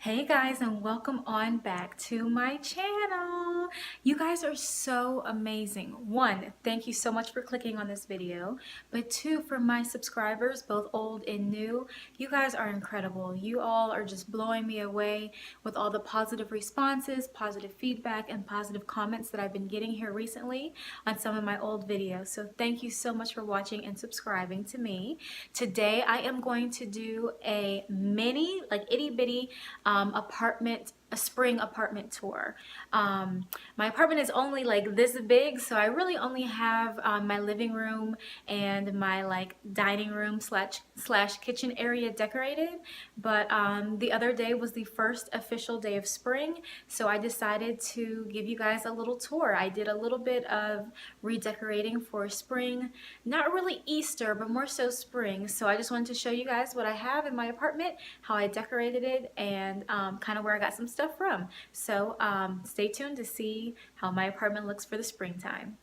Hey guys, and welcome on back to my channel. You guys are so amazing. One, thank you so much for clicking on this video. But two, for my subscribers, both old and new, you guys are incredible. You all are just blowing me away with all the positive responses, positive feedback, and positive comments that I've been getting here recently on some of my old videos. So thank you so much for watching and subscribing to me. Today I am going to do a mini, like itty bitty a spring apartment tour. My apartment is only like this big, so I really only have my living room and my like dining room slash kitchen area decorated. But the other day was the first official day of spring, so I decided to give you guys a little tour. I did a little bit of redecorating for spring, not really Easter, but more so spring. So I just wanted to show you guys what I have in my apartment, how I decorated it, and kind of where I got some stuff from. So stay tuned to see how my apartment looks for the springtime.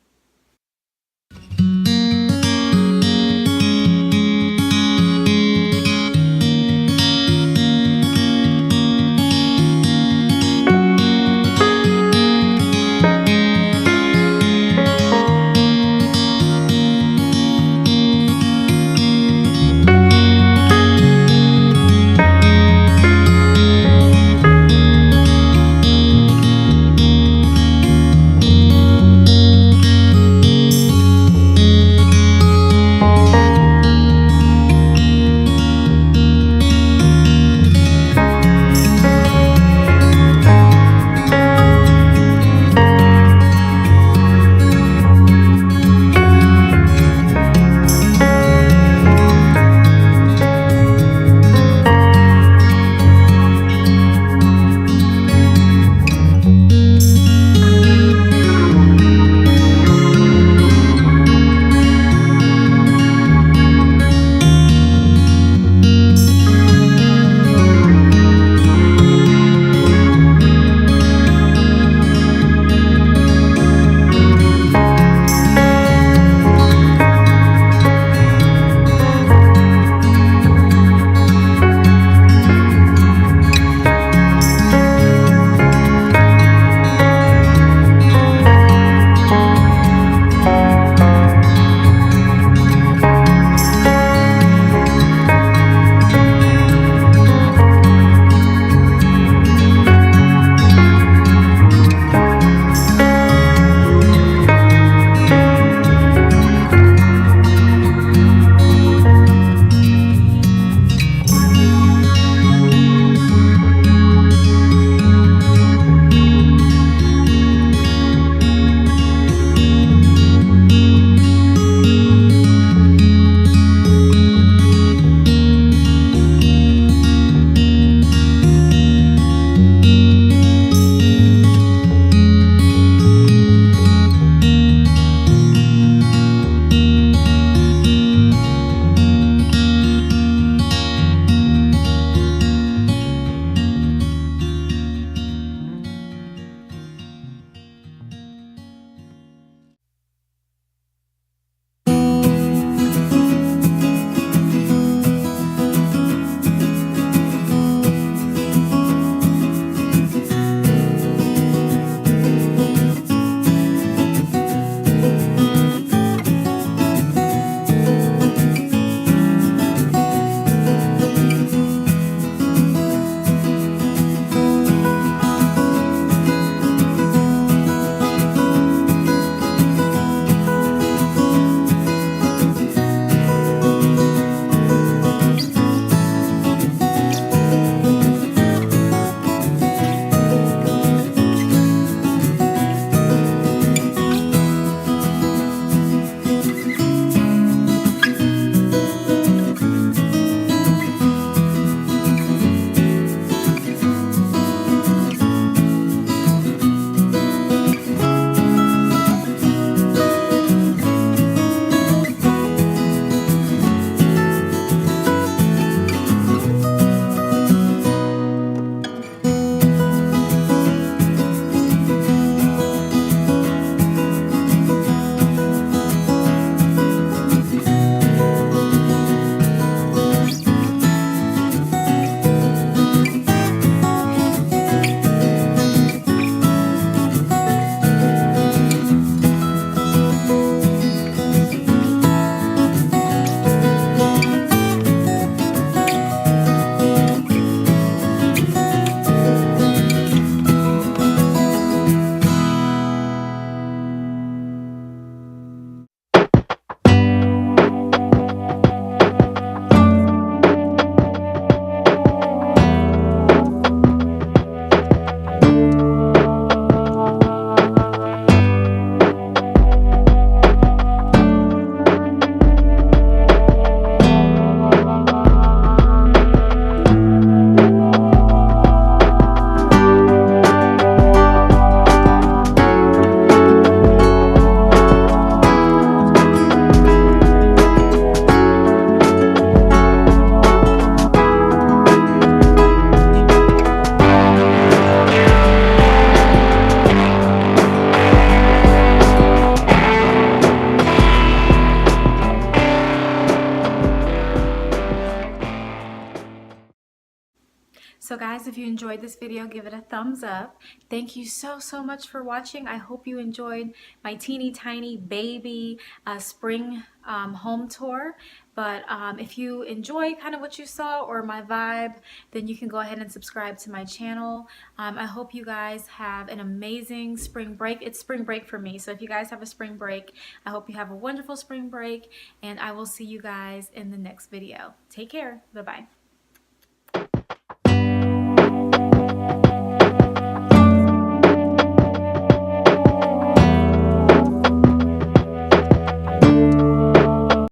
So guys, if you enjoyed this video, give it a thumbs up. Thank you so much for watching. I hope you enjoyed my teeny tiny baby spring home tour. But if you enjoy kind of what you saw or my vibe, then you can go ahead and subscribe to my channel. I hope you guys have an amazing spring break. It's spring break for me. So if you guys have a spring break, I hope you have a wonderful spring break, and I will see you guys in the next video. Take care. Bye-bye.